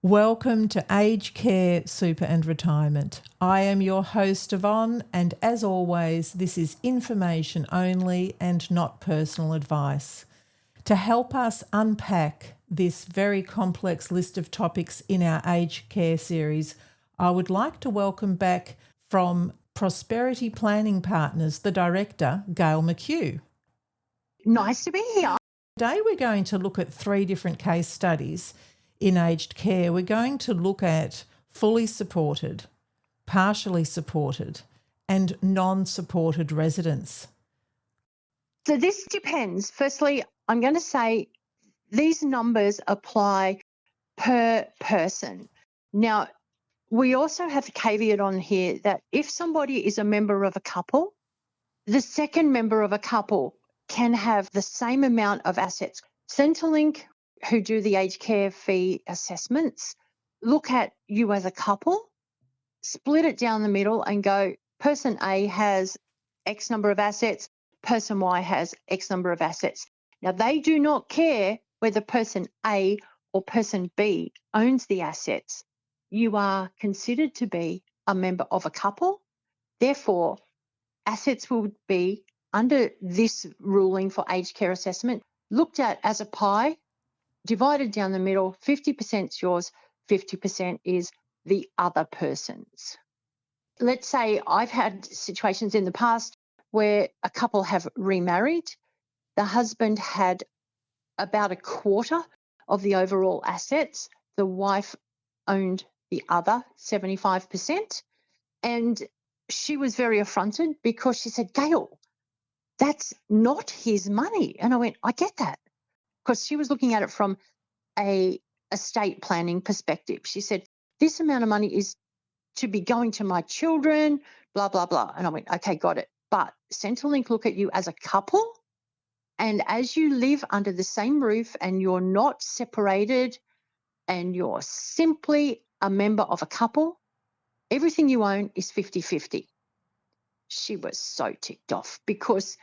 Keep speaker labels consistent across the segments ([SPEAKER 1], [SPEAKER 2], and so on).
[SPEAKER 1] Welcome to Aged Care, Super and Retirement. I am your host Yvonne, and as always, this is information only and not personal advice. To help us unpack this very complex list of topics in our aged care series, I would like to welcome back from Prosperity Planning Partners, the director, Gayle McHugh.
[SPEAKER 2] Nice to be here.
[SPEAKER 1] Today we're going to look at 3 different case studies in aged care. We're going to look at fully supported, partially supported, and non-supported residents.
[SPEAKER 2] So this depends. Firstly, I'm going to say these numbers apply per person. Now, we also have a caveat on here that if somebody is a member of a couple, the second member of a couple can have the same amount of assets. Centrelink, who do the aged care fee assessments, look at you as a couple, split it down the middle and go, person A has X number of assets, person Y has X number of assets. Now, they do not care whether person A or person B owns the assets. You are considered to be a member of a couple. Therefore, assets will be, under this ruling for aged care assessment, looked at as a pie, divided down the middle. 50% is yours, 50% is the other person's. Let's say I've had situations in the past where a couple have remarried. The husband had about a quarter of the overall assets. The wife owned the other 75%. And she was very affronted because she said, Gayle, that's not his money. And I went, I get that. Because she was looking at it from a estate planning perspective. She said, this amount of money is to be going to my children, blah, blah, blah. And I went, okay, got it. But Centrelink look at you as a couple, and as you live under the same roof and you're not separated and you're simply a member of a couple, everything you own is 50-50. She was so ticked off because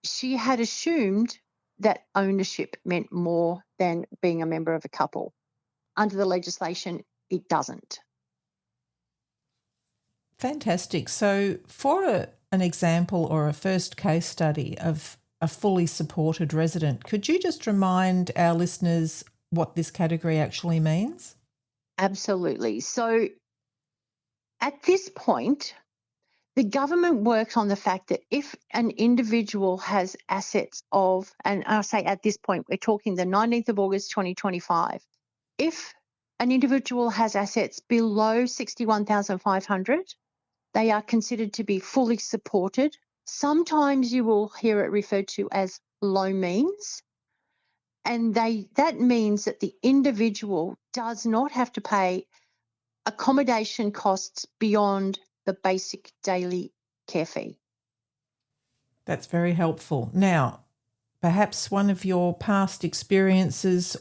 [SPEAKER 2] she had assumed that ownership meant more than being a member of a couple. Under the legislation, it doesn't.
[SPEAKER 1] Fantastic. So for an example or a first case study of a fully supported resident, could you just remind our listeners what this category actually means?
[SPEAKER 2] Absolutely. So at this point, the government works on the fact that if an individual has assets of, and I'll say at this point, we're talking the 19th of August 2025, if an individual has assets below 61,500, they are considered to be fully supported. Sometimes you will hear it referred to as low means, and that means that the individual does not have to pay accommodation costs beyond the basic daily care fee.
[SPEAKER 1] That's very helpful. Now, perhaps one of your past experiences,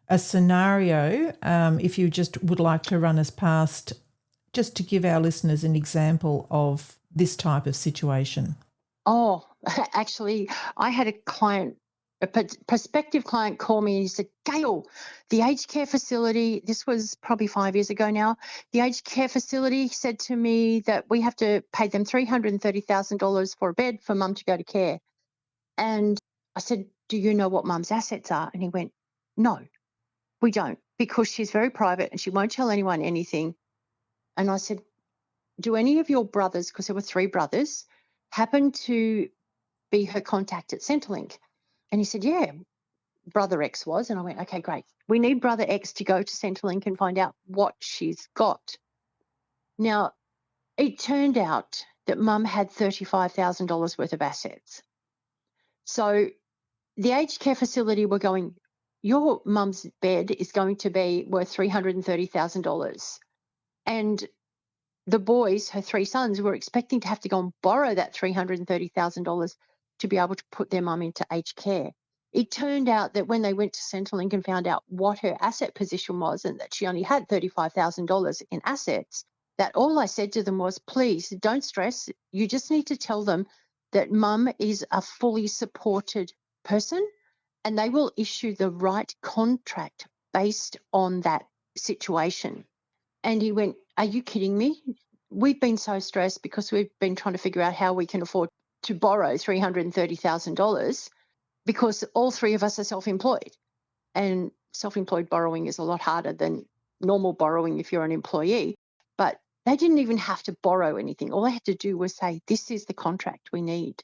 [SPEAKER 1] a scenario, if you just would like to run us past, just to give our listeners an example of this type of situation.
[SPEAKER 2] Oh, actually, I had a client, a prospective client, call me and he said, Gayle, the aged care facility, this was probably 5 years ago now, the aged care facility said to me that we have to pay them $330,000 for a bed for mum to go to care. And I said, do you know what mum's assets are? And he went, no, we don't, because she's very private and she won't tell anyone anything. And I said, do any of your brothers, because there were 3 brothers, happen to be her contact at Centrelink? And he said, yeah, brother X was. And I went, okay, great. We need brother X to go to Centrelink and find out what she's got. Now, it turned out that mum had $35,000 worth of assets. So the aged care facility were going, your mum's bed is going to be worth $330,000. And the boys, her 3 sons, were expecting to have to go and borrow that $330,000 to be able to put their mum into aged care. It turned out that when they went to Centrelink and found out what her asset position was and that she only had $35,000 in assets, that all I said to them was, please don't stress. You just need to tell them that mum is a fully supported person and they will issue the right contract based on that situation. And he went, "Are you kidding me? We've been so stressed because we've been trying to figure out how we can afford to borrow $330,000 because all three of us are self-employed. And self-employed borrowing is a lot harder than normal borrowing if you're an employee. But they didn't even have to borrow anything. All they had to do was say, this is the contract we need."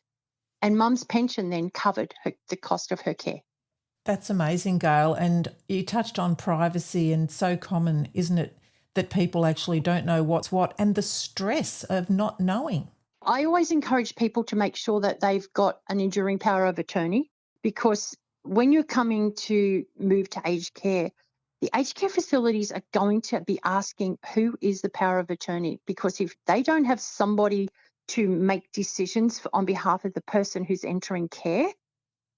[SPEAKER 2] And Mum's pension then covered the cost of her care.
[SPEAKER 1] That's amazing, Gail. And you touched on privacy, and so common, isn't it, that people actually don't know what's what, and the stress of not knowing.
[SPEAKER 2] I always encourage people to make sure that they've got an enduring power of attorney, because when you're coming to move to aged care, the aged care facilities are going to be asking who is the power of attorney, because if they don't have somebody to make decisions on behalf of the person who's entering care,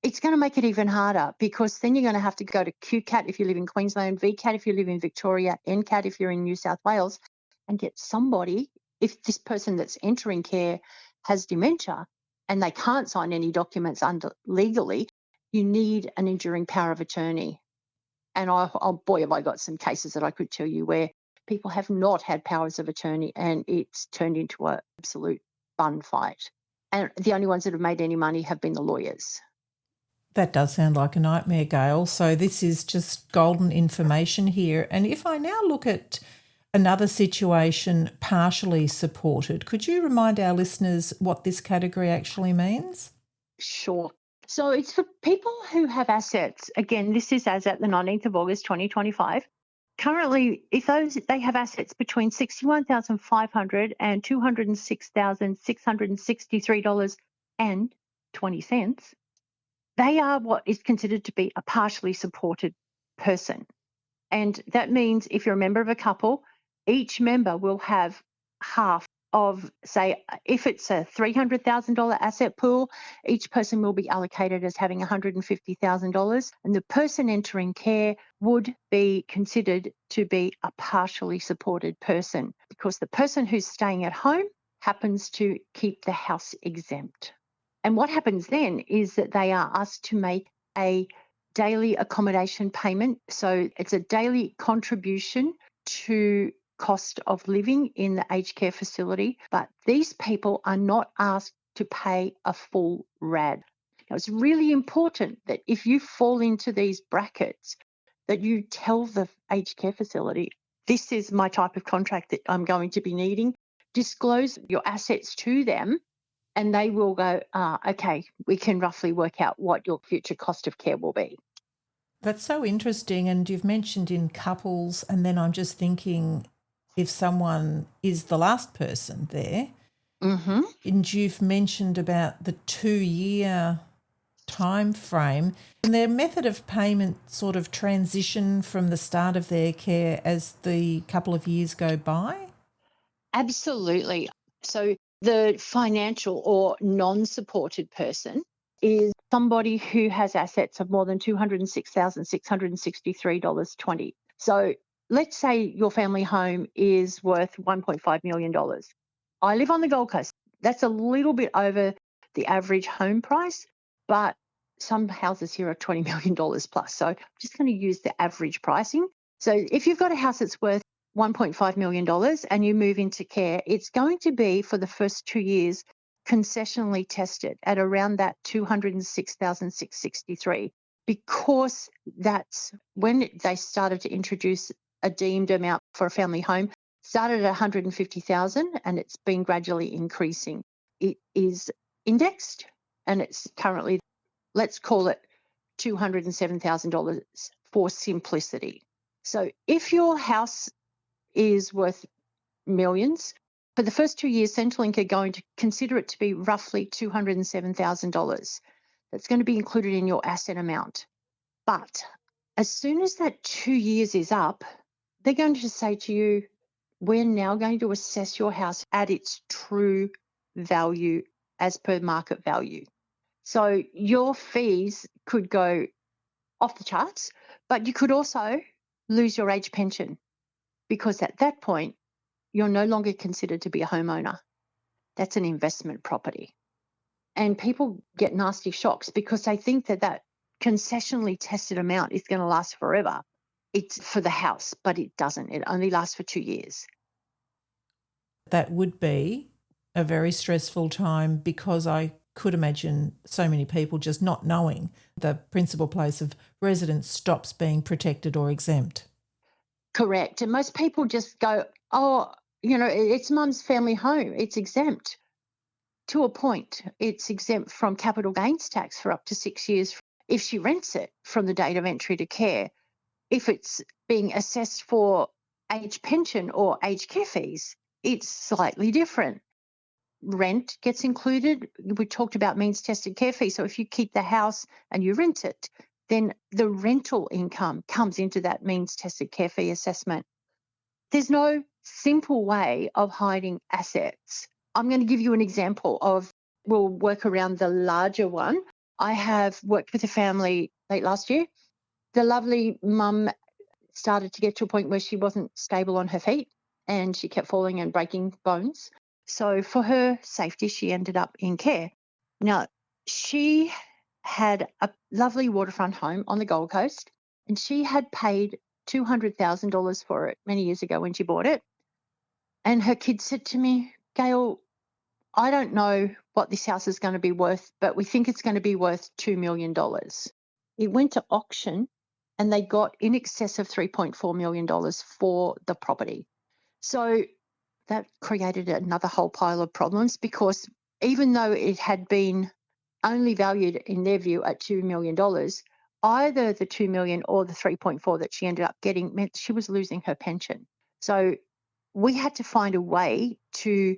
[SPEAKER 2] it's going to make it even harder, because then you're going to have to go to QCAT if you live in Queensland, VCAT if you live in Victoria, NCAT if you're in New South Wales, and get somebody, if this person that's entering care has dementia and they can't sign any documents under legally, you need an enduring power of attorney. And oh boy, have I got some cases that I could tell you where people have not had powers of attorney and it's turned into an absolute fun fight. And the only ones that have made any money have been the lawyers.
[SPEAKER 1] That does sound like a nightmare, Gail. So this is just golden information here. And if I now look at another situation, partially supported, could you remind our listeners what this category actually means?
[SPEAKER 2] Sure. So it's for people who have assets. Again, this is as at the 19th of August 2025. Currently, if they have assets between $61,500 and $206,663.20, they are what is considered to be a partially supported person. And that means if you're a member of a couple, each member will have half of, say, if it's a $300,000 asset pool, each person will be allocated as having $150,000, and the person entering care would be considered to be a partially supported person, because the person who's staying at home happens to keep the house exempt. And what happens then is that they are asked to make a daily accommodation payment. So it's a daily contribution to cost of living in the aged care facility, but these people are not asked to pay a full RAD. Now, it's really important that if you fall into these brackets, that you tell the aged care facility, this is my type of contract that I'm going to be needing. Disclose your assets to them, and they will go, okay, we can roughly work out what your future cost of care will be.
[SPEAKER 1] That's so interesting. And you've mentioned in couples, and then I'm just thinking if someone is the last person there, and you've mentioned about the 2-year time frame, and their method of payment sort of transition from the start of their care as the couple of years go by?
[SPEAKER 2] Absolutely. So the financial or non-supported person is somebody who has assets of more than $206,663.20. So let's say your family home is worth $1.5 million. I live on the Gold Coast. That's a little bit over the average home price, but some houses here are $20 million plus. So I'm just going to use the average pricing. So if you've got a house that's worth $1.5 million and you move into care, it's going to be for the first 2 years concessionally tested at around that $206,663, because that's when they started to introduce a deemed amount for a family home. Started at $150,000 and it's been gradually increasing. It is indexed and it's currently, let's call it $207,000 for simplicity. So if your house is worth millions, for the first 2 years, Centrelink are going to consider it to be roughly $207,000. That's going to be included in your asset amount. But as soon as that 2 years is up, they're going to say to you, we're now going to assess your house at its true value as per market value. So your fees could go off the charts, but you could also lose your age pension, because at that point, you're no longer considered to be a homeowner. That's an investment property. And people get nasty shocks because they think that that concessionally tested amount is going to last forever. It's for the house, but it doesn't. It only lasts for 2 years.
[SPEAKER 1] That would be a very stressful time, because I could imagine so many people just not knowing the principal place of residence stops being protected or exempt.
[SPEAKER 2] Correct. And most people just go, oh, it's mum's family home. It's exempt. To a point, it's exempt from capital gains tax for up to 6 years if she rents it from the date of entry to care. If it's being assessed for age pension or aged care fees, it's slightly different. Rent gets included. We talked about means tested care fee. So if you keep the house and you rent it, then the rental income comes into that means tested care fee assessment. There's no simple way of hiding assets. I'm going to give you an example of, we'll work around the larger one. I have worked with a family late last year. The lovely mum started to get to a point where she wasn't stable on her feet and she kept falling and breaking bones. So for her safety, she ended up in care. Now, she had a lovely waterfront home on the Gold Coast, and she had paid $200,000 for it many years ago when she bought it. And her kids said to me, Gayle, I don't know what this house is going to be worth, but we think it's going to be worth $2 million. It went to auction and they got in excess of $3.4 million for the property. So that created another whole pile of problems, because even though it had been only valued in their view at $2 million, either the $2 million or the 3.4 that she ended up getting meant she was losing her pension. So we had to find a way to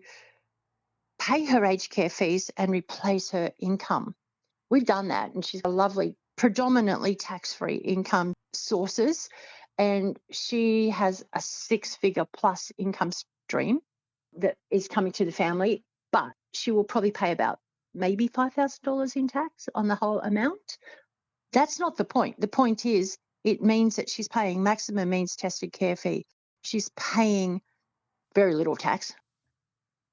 [SPEAKER 2] pay her aged care fees and replace her income. We've done that, and she's a lovely, predominantly tax-free income sources, and she has a 6-figure plus income stream that is coming to the family, but she will probably pay about maybe $5,000 in tax on the whole amount. That's not the point. The point is it means that she's paying maximum means tested care fee. She's paying very little tax,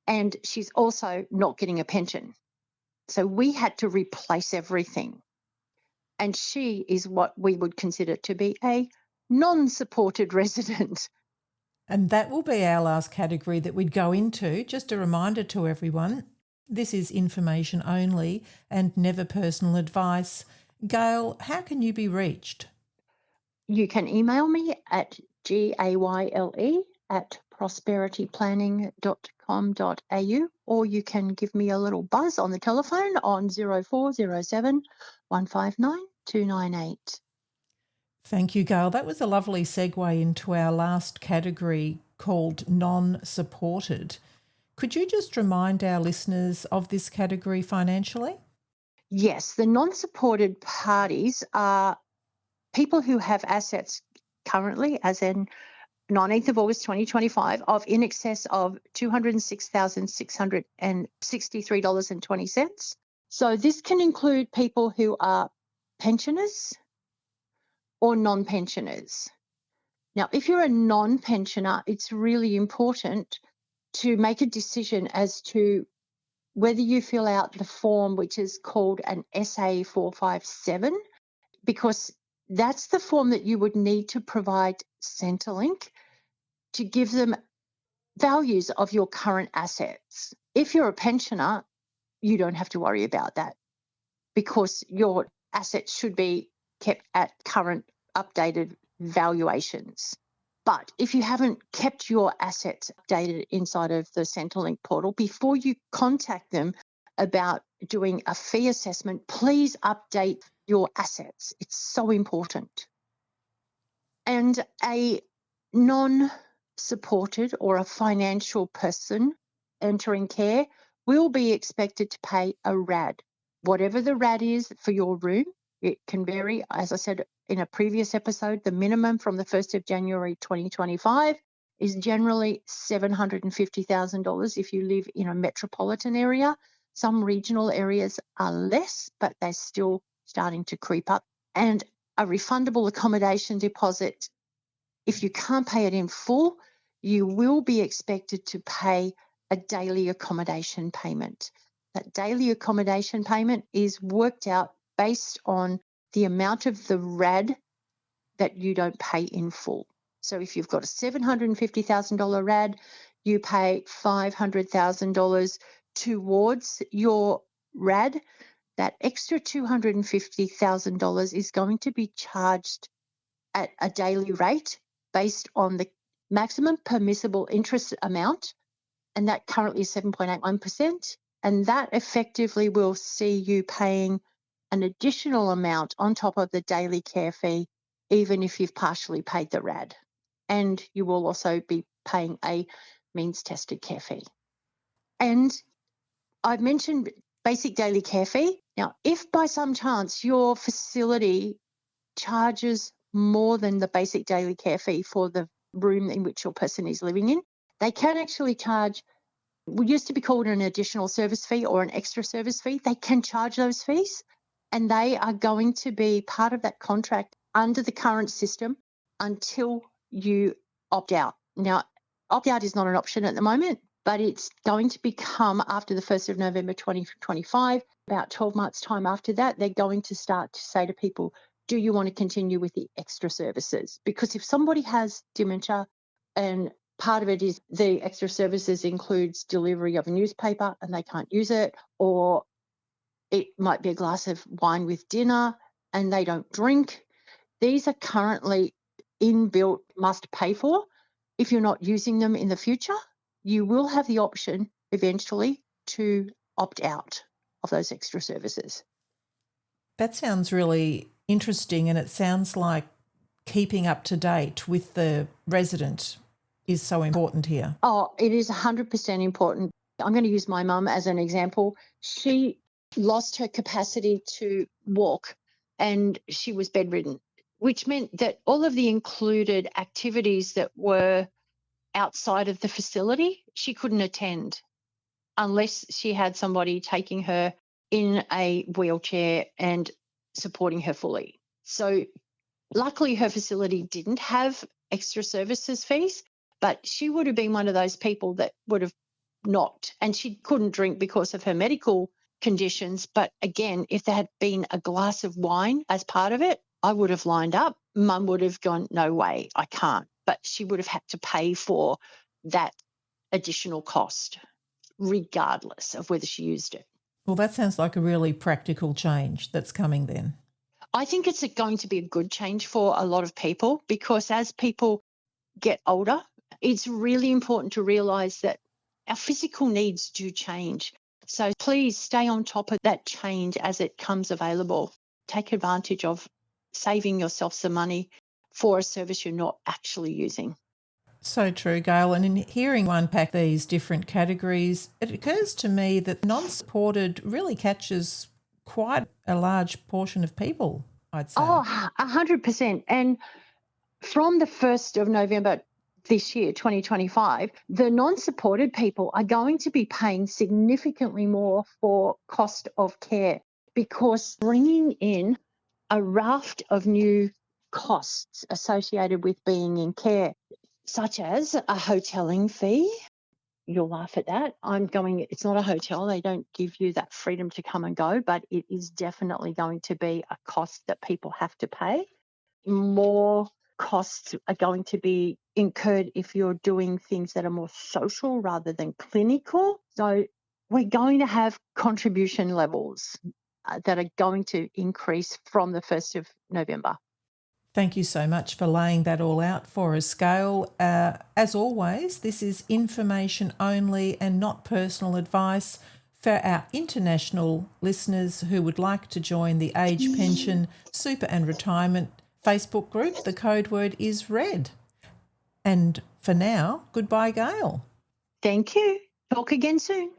[SPEAKER 2] and she's also not getting a pension. So we had to replace everything. And she is what we would consider to be a non-supported resident.
[SPEAKER 1] And that will be our last category that we'd go into. Just a reminder to everyone, this is information only and never personal advice. Gayle, how can you be reached?
[SPEAKER 2] You can email me at gayle@prosperityplanning.com.au, or you can give me a little buzz on the telephone on 0407 159 298.
[SPEAKER 1] Thank you, Gayle. That was a lovely segue into our last category called non-supported. Could you just remind our listeners of this category financially?
[SPEAKER 2] Yes, the non-supported parties are people who have assets currently, as in 19th of August 2025, of in excess of $206,663.20. So this can include people who are pensioners or non-pensioners. Now, if you're a non-pensioner, it's really important to make a decision as to whether you fill out the form, which is called an SA 457, because that's the form that you would need to provide Centrelink to give them values of your current assets. If you're a pensioner, you don't have to worry about that, because your assets should be kept at current updated valuations. But if you haven't kept your assets updated inside of the Centrelink portal, before you contact them about doing a fee assessment, please update your assets. It's so important. And a non-supported or a financial person entering care will be expected to pay a RAD. Whatever the RAD is for your room, it can vary. As I said in a previous episode, the minimum from the 1st of January 2025 is generally $750,000 if you live in a metropolitan area. Some regional areas are less, but they're still starting to creep up. And a refundable accommodation deposit, if you can't pay it in full, you will be expected to pay a daily accommodation payment. That daily accommodation payment is worked out based on the amount of the RAD that you don't pay in full. So if you've got a $750,000 RAD, you pay $500,000 towards your RAD. That extra $250,000 is going to be charged at a daily rate based on the maximum permissible interest amount, and that currently is 7.81%. And that effectively will see you paying an additional amount on top of the daily care fee, even if you've partially paid the RAD. And you will also be paying a means-tested care fee. And I've mentioned basic daily care fee. Now, if by some chance your facility charges more than the basic daily care fee for the room in which your person is living in, they can actually charge, we used to be called an additional service fee or an extra service fee. They can charge those fees, and they are going to be part of that contract under the current system until you opt out. Now, opt out is not an option at the moment, but it's going to become after the 1st of November 2025. About 12 months' time after that, they're going to start to say to people, do you want to continue with the extra services? Because if somebody has dementia and part of it is the extra services includes delivery of a newspaper and they can't use it, or it might be a glass of wine with dinner and they don't drink. These are currently inbuilt must pay for. If you're not using them in the future, you will have the option eventually to opt out of those extra services.
[SPEAKER 1] That sounds really interesting, and it sounds like keeping up to date with the resident is so important here.
[SPEAKER 2] Oh, it is 100% important. I'm going to use my mum as an example. She lost her capacity to walk and she was bedridden, which meant that all of the included activities that were outside of the facility, she couldn't attend unless she had somebody taking her in a wheelchair and supporting her fully. So luckily her facility didn't have extra services fees, but she would have been one of those people that would have not, and she couldn't drink because of her medical conditions. But again, if there had been a glass of wine as part of it, I would have lined up. Mum would have gone, no way, I can't. But she would have had to pay for that additional cost, regardless of whether she used it.
[SPEAKER 1] Well, that sounds like a really practical change that's coming then.
[SPEAKER 2] I think it's going to be a good change for a lot of people, because as people get older, it's really important to realise that our physical needs do change. So please stay on top of that change as it comes available. Take advantage of saving yourself some money for a service you're not actually using.
[SPEAKER 1] So true, Gayle. And in hearing you unpack these different categories, it occurs to me that non-supported really catches quite a large portion of people, I'd say.
[SPEAKER 2] Oh, 100%. And from the 1st of November this year, 2025, the non-supported people are going to be paying significantly more for cost of care, because bringing in a raft of new costs associated with being in care, such as a hoteling fee. You'll laugh at that. It's not a hotel. They don't give you that freedom to come and go, but it is definitely going to be a cost that people have to pay. More costs are going to be incurred if you're doing things that are more social rather than clinical. So we're going to have contribution levels that are going to increase from the 1st of November.
[SPEAKER 1] Thank you so much for laying that all out for us, Gayle. As always, this is information only and not personal advice. For our international listeners who would like to join the Age Pension, Super and Retirement Facebook group, the code word is RED. And for now, goodbye, Gayle.
[SPEAKER 2] Thank you. Talk again soon.